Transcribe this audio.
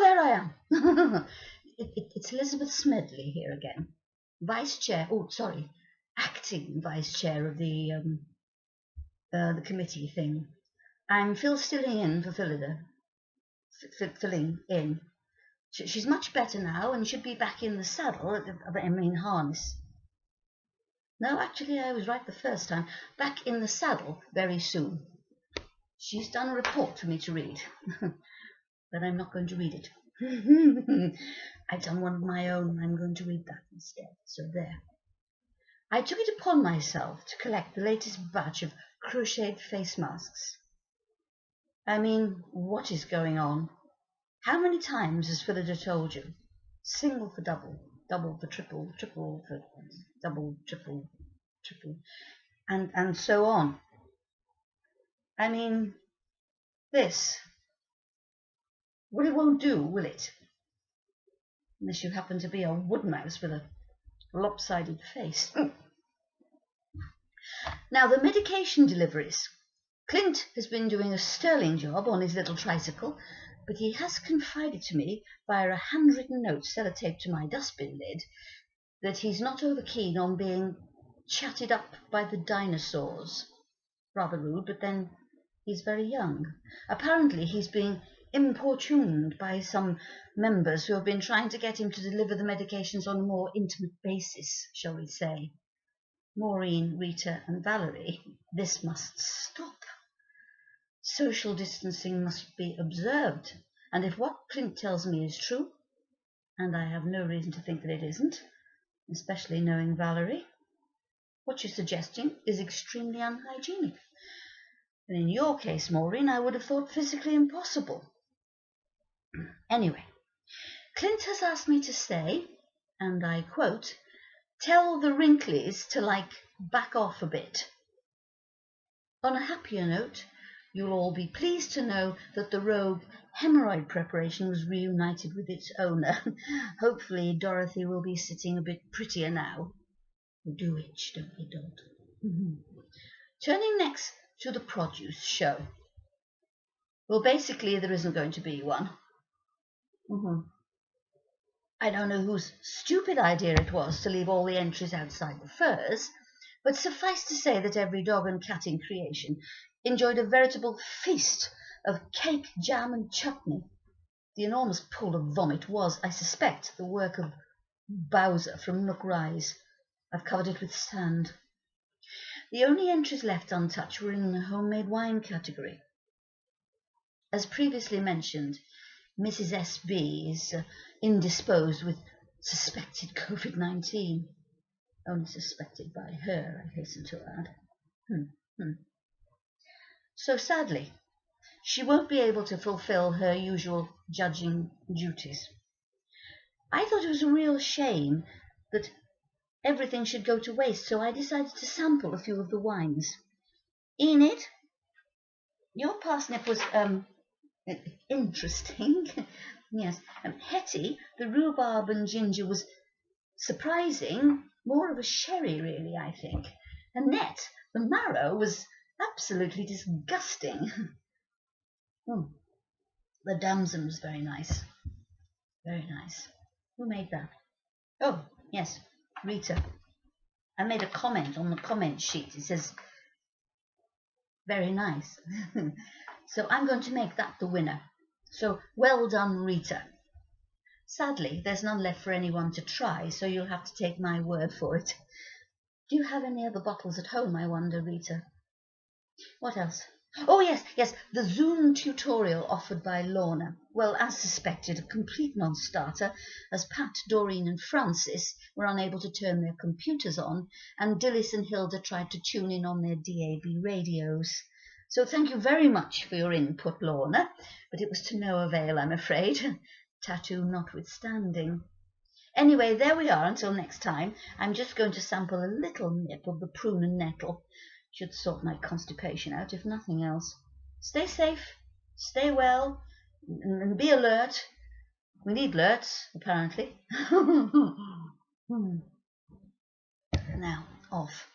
there I am. It's Elizabeth Smedley here again, Vice Chair. Oh, sorry, acting Vice Chair of the committee thing. I'm filling in for Phillida. Filling in. She's much better now and should be back in the saddle, harness. No, actually, I was right the first time. Back in the saddle very soon. She's done a report for me to read, but I'm not going to read it. I've done one of my own. I'm going to read that instead. So there. I took it upon myself to collect the latest batch of crocheted face masks. I mean, what is going on? How many times has Phillida told you? Single for double, double for triple, triple for double, triple, triple, and so on. I mean, this. Well, it won't do, will it? Unless you happen to be a wood mouse with a lopsided face. Now, the medication deliveries. Clint has been doing a sterling job on his little tricycle, but he has confided to me via a handwritten note sellotaped to my dustbin lid that he's not over keen on being chatted up by the dinosaurs. Rather rude, but then he's very young. Apparently he's being importuned by some members who have been trying to get him to deliver the medications on a more intimate basis, shall we say. Maureen, Rita and Valerie, this must stop. Social distancing must be observed, and if what Clint tells me is true, and I have no reason to think that it isn't, especially knowing Valerie, what you're suggesting is extremely unhygienic. And in your case, Maureen, I would have thought physically impossible. Anyway, Clint has asked me to say, and I quote, tell the wrinklies to, back off a bit. On a happier note, you'll all be pleased to know that the rogue hemorrhoid preparation was reunited with its owner. Hopefully Dorothy will be sitting a bit prettier now. We do itch, don't we, Dot? Turning next to the produce show. Well, basically, there isn't going to be one. I don't know whose stupid idea it was to leave all the entries outside the furs, but suffice to say that every dog and cat in creation enjoyed a veritable feast of cake, jam and chutney. The enormous pool of vomit was, I suspect, the work of Bowser from Nook Rise. I've covered it with sand. The only entries left untouched were in the homemade wine category. As previously mentioned, Mrs. S.B. is indisposed with suspected COVID-19. Only suspected by her, I hasten to add. So sadly, she won't be able to fulfill her usual judging duties. I thought it was a real shame that everything should go to waste, so I decided to sample a few of the wines. Enid, your parsnip was interesting. Yes. Hetty, the rhubarb and ginger was surprising, more of a sherry really, I think. Annette, the marrow was absolutely disgusting. The damson was very nice. Very nice. Who made that? Oh, yes, Rita. I made a comment on the comment sheet. It says, very nice. So I'm going to make that the winner. So well done, Rita. Sadly, there's none left for anyone to try, so you'll have to take my word for it. Do you have any other bottles at home, I wonder, Rita? What else? Oh, yes, the Zoom tutorial offered by Lorna. Well, as suspected, a complete non-starter, as Pat, Doreen and Francis were unable to turn their computers on, and Dilys and Hilda tried to tune in on their DAB radios. So thank you very much for your input, Lorna, but it was to no avail, I'm afraid, tattoo notwithstanding. Anyway, there we are until next time. I'm just going to sample a little nip of the prune and nettle. Should sort my constipation out, if nothing else. Stay safe, stay well, and be alert. We need alerts, apparently. Now, off.